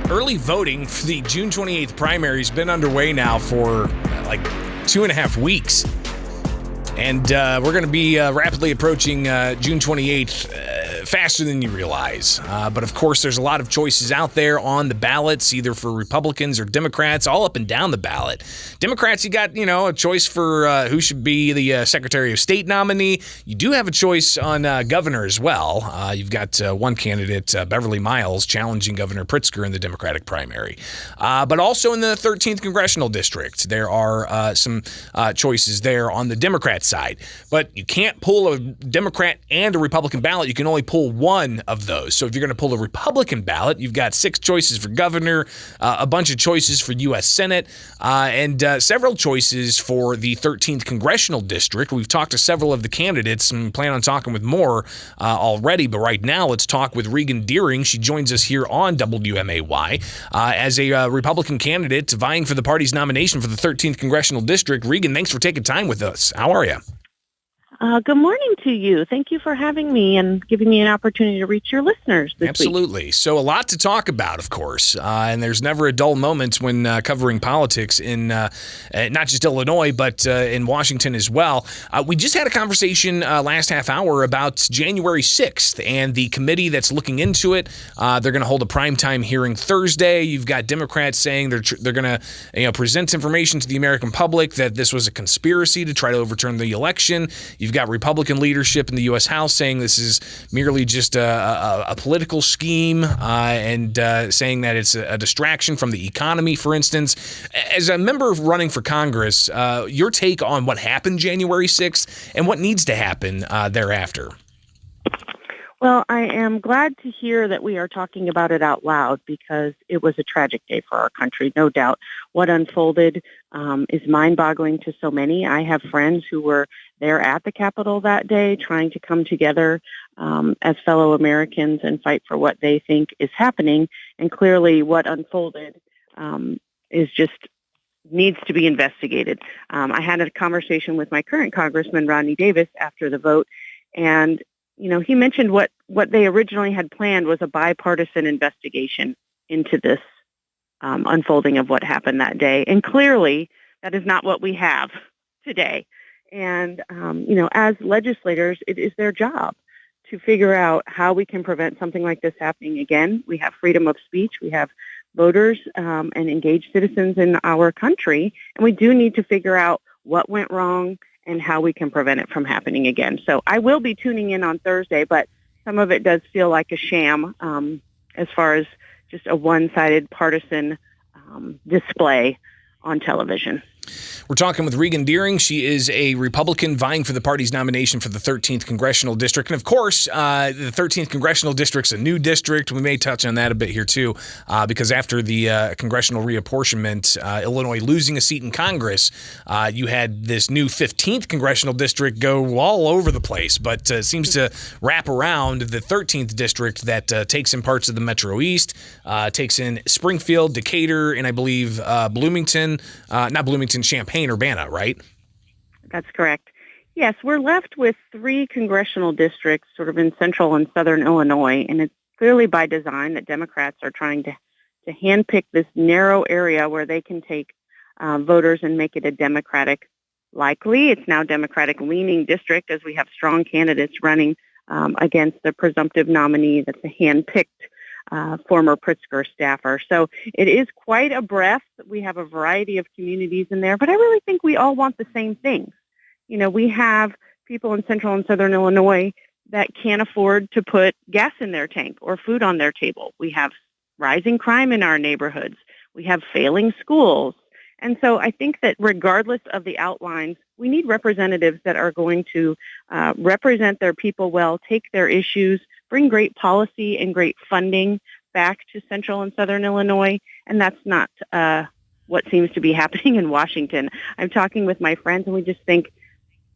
Early voting for the June 28th primary has been underway now for like 2.5 weeks. And we're going to be rapidly approaching June 28th faster than you realize. But of course, there's a lot of choices out there on the ballots, either for Republicans or Democrats, all up and down the ballot. Democrats, you got, a choice for who should be the Secretary of State nominee. You do have a choice on governor as well. You've got one candidate, Beverly Miles, challenging Governor Pritzker in the Democratic primary. But also in the 13th Congressional District, there are some choices there on the Democrat side. But you can't pull a Democrat and a Republican ballot. You can only pull one of those. So if you're going to pull a Republican ballot, you've got 6 choices for governor, a bunch of choices for U.S. Senate, and several choices for the 13th Congressional District. We've talked to several of the candidates and plan on talking with more already. But right now, let's talk with Regan Deering. She joins us here on WMAY as a Republican candidate vying for the party's nomination for the 13th Congressional District. Regan, thanks for taking time with us. How are you? Good morning to you. Thank you for having me and giving me an opportunity to reach your listeners this Absolutely. week. So a lot to talk about, of course, and there's never a dull moment when covering politics in not just Illinois, but in Washington as well. We just had a conversation last half hour about January 6th and the committee that's looking into it. They're going to hold a primetime hearing Thursday. You've got Democrats saying they're going to present information to the American public that this was a conspiracy to try to overturn the election. You've got Republican leadership in the U.S. House saying this is merely just a political scheme and saying that it's a distraction from the economy, for instance. As a member running for Congress, your take on what happened January 6th and what needs to happen thereafter? Well, I am glad to hear that we are talking about it out loud because it was a tragic day for our country, no doubt. What unfolded is mind-boggling to so many. I have friends who were there at the Capitol that day trying to come together as fellow Americans and fight for what they think is happening. And clearly what unfolded is just needs to be investigated. I had a conversation with my current Congressman, Rodney Davis, after the vote, and he mentioned what they originally had planned was a bipartisan investigation into this unfolding of what happened that day. And clearly, that is not what we have today. And, as legislators, it is their job to figure out how we can prevent something like this happening again. We have freedom of speech. We have voters and engaged citizens in our country. And we do need to figure out what went wrong and how we can prevent it from happening again. So I will be tuning in on Thursday, but some of it does feel like a sham as far as just a one-sided partisan display on television. We're talking with Regan Deering. She is a Republican vying for the party's nomination for the 13th Congressional District. And of course, the 13th Congressional District's a new district. We may touch on that a bit here too, because after the congressional reapportionment, Illinois losing a seat in Congress, you had this new 15th Congressional District go all over the place, but seems to wrap around the 13th District that takes in parts of the Metro East, takes in Springfield, Decatur, and I believe Bloomington, not Bloomington, Champaign-Urbana, right? That's correct. Yes, we're left with 3 congressional districts sort of in central and southern Illinois, and it's clearly by design that Democrats are trying to handpick this narrow area where they can take voters and make it a Democratic, likely it's now Democratic-leaning district as we have strong candidates running against the presumptive nominee that's a handpicked former Pritzker staffer. So it is quite a breadth. We have a variety of communities in there, but I really think we all want the same things. We have people in central and southern Illinois that can't afford to put gas in their tank or food on their table. We have rising crime in our neighborhoods. We have failing schools. And so I think that regardless of the outlines, we need representatives that are going to represent their people well, take their issues, bring great policy and great funding back to central and southern Illinois. And that's not what seems to be happening in Washington. I'm talking with my friends and we just think,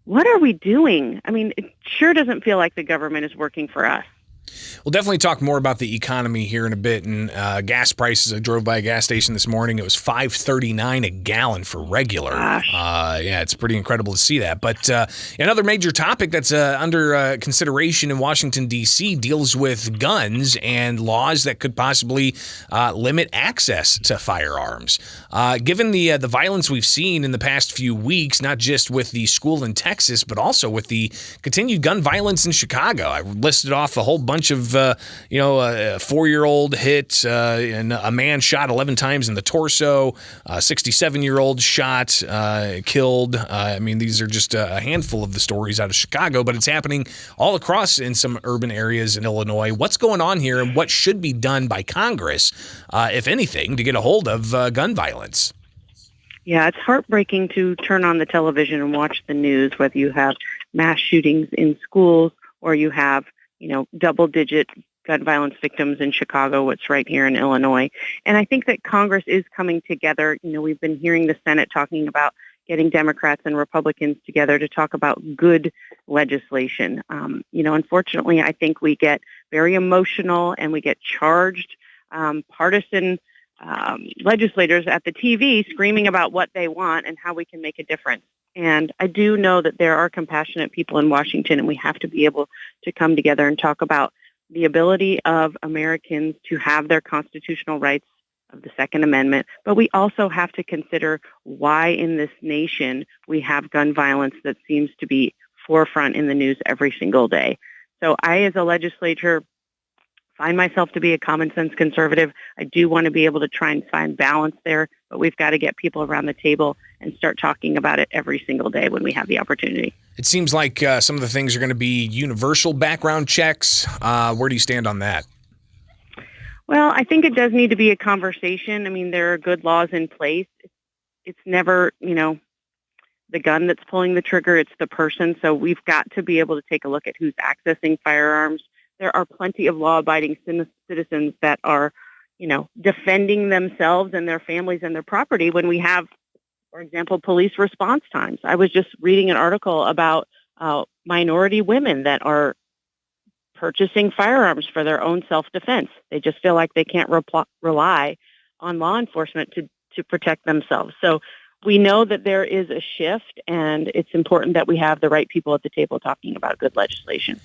what are we doing? I mean, it sure doesn't feel like the government is working for us. We'll definitely talk more about the economy here in a bit. And gas prices, I drove by a gas station this morning. It was $5.39 a gallon for regular. Yeah, it's pretty incredible to see that. But another major topic that's under consideration in Washington, D.C. deals with guns and laws that could possibly limit access to firearms. Given the violence we've seen in the past few weeks, not just with the school in Texas, but also with the continued gun violence in Chicago. I listed off a whole bunch of, a 4-year-old hit, and a man shot 11 times in the torso, a 67-year-old shot, killed. These are just a handful of the stories out of Chicago, but it's happening all across in some urban areas in Illinois. What's going on here, and what should be done by Congress, if anything, to get a hold of gun violence? Yeah, it's heartbreaking to turn on the television and watch the news, whether you have mass shootings in schools or you have double-digit gun violence victims in Chicago, what's right here in Illinois. And I think that Congress is coming together. We've been hearing the Senate talking about getting Democrats and Republicans together to talk about good legislation. Unfortunately, I think we get very emotional and we get charged partisan legislators at the TV screaming about what they want and how we can make a difference. And I do know that there are compassionate people in Washington, and we have to be able to come together and talk about the ability of Americans to have their constitutional rights of the Second Amendment. But we also have to consider why in this nation we have gun violence that seems to be forefront in the news every single day. So I, as a legislator, find myself to be a common sense conservative. I do want to be able to try and find balance there, but we've got to get people around the table and start talking about it every single day when we have the opportunity. It seems like some of the things are going to be universal background checks. Where do you stand on that? Well, I think it does need to be a conversation. There are good laws in place. It's never, the gun that's pulling the trigger, it's the person. So we've got to be able to take a look at who's accessing firearms. There are plenty of law-abiding citizens that are, defending themselves and their families and their property when we have, for example, police response times. I was just reading an article about minority women that are purchasing firearms for their own self-defense. They just feel like they can't rely on law enforcement to protect themselves. So we know that there is a shift, and it's important that we have the right people at the table talking about good legislation.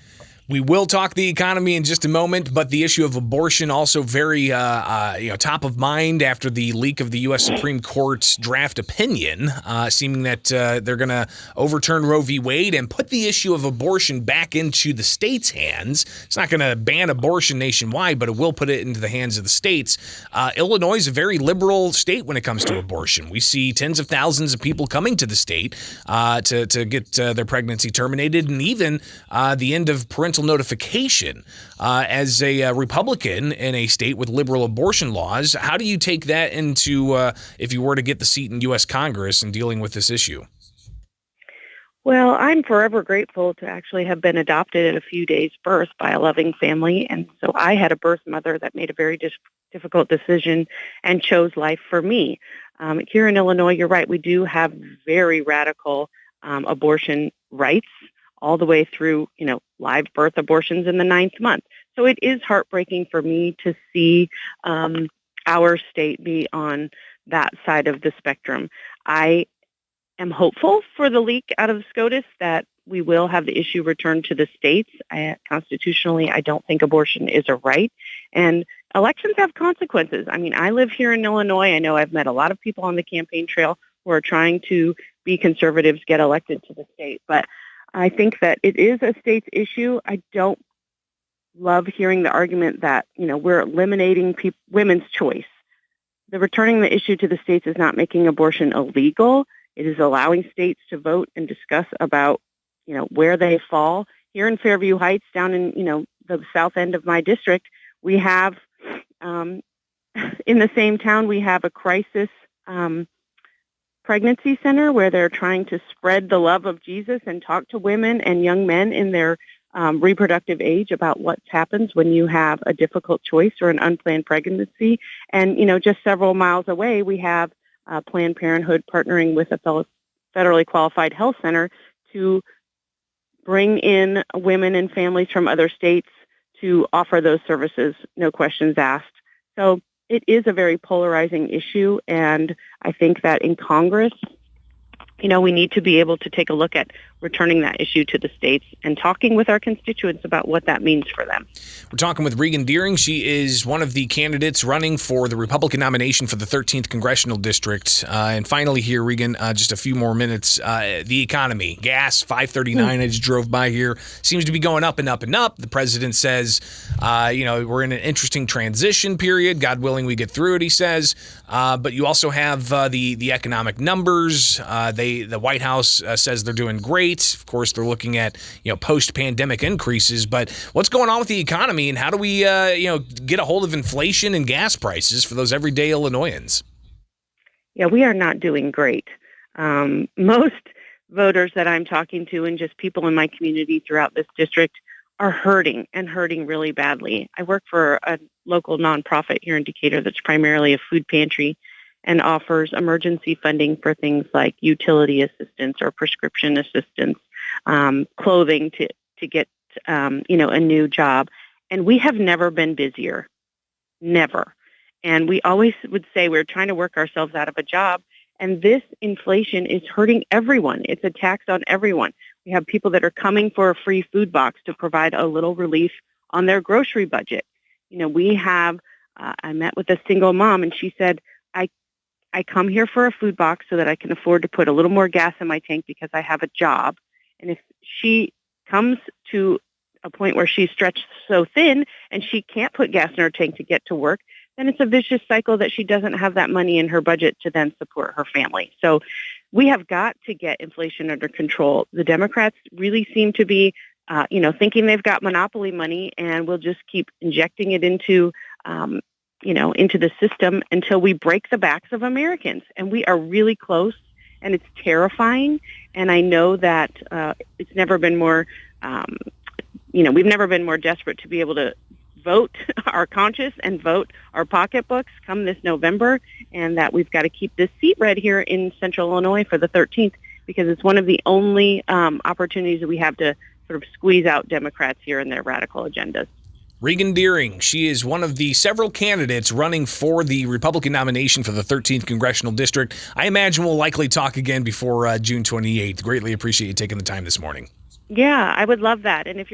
We will talk the economy in just a moment, but the issue of abortion also very top of mind after the leak of the U.S. Supreme Court's draft opinion, seeming that they're going to overturn Roe v. Wade and put the issue of abortion back into the states' hands. It's not going to ban abortion nationwide, but it will put it into the hands of the states. Illinois is a very liberal state when it comes to abortion. We see tens of thousands of people coming to the state to get their pregnancy terminated, and even the end of parental notification. As a Republican in a state with liberal abortion laws, how do you take that into if you were to get the seat in U.S. Congress and dealing with this issue? Well, I'm forever grateful to actually have been adopted at a few days' birth by a loving family. And so I had a birth mother that made a very difficult decision and chose life for me. Here in Illinois, you're right, we do have very radical abortion rights, all the way through, live birth abortions in the 9th month. So it is heartbreaking for me to see our state be on that side of the spectrum. I am hopeful for the leak out of SCOTUS that we will have the issue returned to the states. Constitutionally, I don't think abortion is a right. And elections have consequences. I live here in Illinois. I know I've met a lot of people on the campaign trail who are trying to be conservatives, get elected to the state. But I think that it is a state's issue. I don't love hearing the argument that, we're eliminating women's choice. The returning the issue to the states is not making abortion illegal. It is allowing states to vote and discuss about, where they fall. Here in Fairview Heights, down in, the south end of my district, we have, in the same town, we have a crisis pregnancy center where they're trying to spread the love of Jesus and talk to women and young men in their reproductive age about what happens when you have a difficult choice or an unplanned pregnancy. And, just several miles away, we have Planned Parenthood partnering with a federally qualified health center to bring in women and families from other states to offer those services, no questions asked. So it is a very polarizing issue, and I think that in Congress, we need to be able to take a look at returning that issue to the states and talking with our constituents about what that means for them. We're talking with Regan Deering. She is one of the candidates running for the Republican nomination for the 13th Congressional District. And finally here, Regan, just a few more minutes. The economy, gas, $5.39. I just drove by here. Seems to be going up and up and up. The president says, we're in an interesting transition period. God willing, we get through it, he says. But you also have the economic numbers. The White House says they're doing great. Of course, they're looking at post-pandemic increases. But what's going on with the economy, and how do we get a hold of inflation and gas prices for those everyday Illinoisans? Yeah, we are not doing great. Most voters that I'm talking to, and just people in my community throughout this district, are hurting really badly. I work for a local nonprofit here in Decatur that's primarily a food pantry and offers emergency funding for things like utility assistance or prescription assistance, clothing to get a new job. And we have never been busier, never. And we always would say we're trying to work ourselves out of a job. And this inflation is hurting everyone. It's a tax on everyone. We have people that are coming for a free food box to provide a little relief on their grocery budget. We have, I met with a single mom, and she said, I come here for a food box so that I can afford to put a little more gas in my tank because I have a job. And if she comes to a point where she's stretched so thin and she can't put gas in her tank to get to work, then it's a vicious cycle that she doesn't have that money in her budget to then support her family. So we have got to get inflation under control. The Democrats really seem to be, thinking they've got monopoly money and will just keep injecting it into the system until we break the backs of Americans. And we are really close, and it's terrifying. And I know that it's never been more, we've never been more desperate to be able to vote our conscience and vote our pocketbooks come this November, and that we've got to keep this seat red here in Central Illinois for the 13th, because it's one of the only opportunities that we have to sort of squeeze out Democrats here and their radical agendas. Regan Deering, she is one of the several candidates running for the Republican nomination for the 13th Congressional District. I imagine we'll likely talk again before June 28th. Greatly appreciate you taking the time this morning. Yeah, I would love that. And if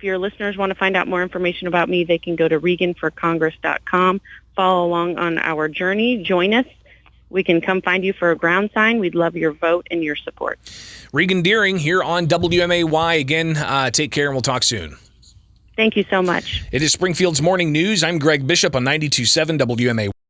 your listeners want to find out more information about me, they can go to reganforcongress.com, follow along on our journey, join us. We can come find you for a ground sign. We'd love your vote and your support. Regan Deering here on WMAY. Again, take care, and we'll talk soon. Thank you so much. It is Springfield's Morning News. I'm Greg Bishop on 92.7 WMAY.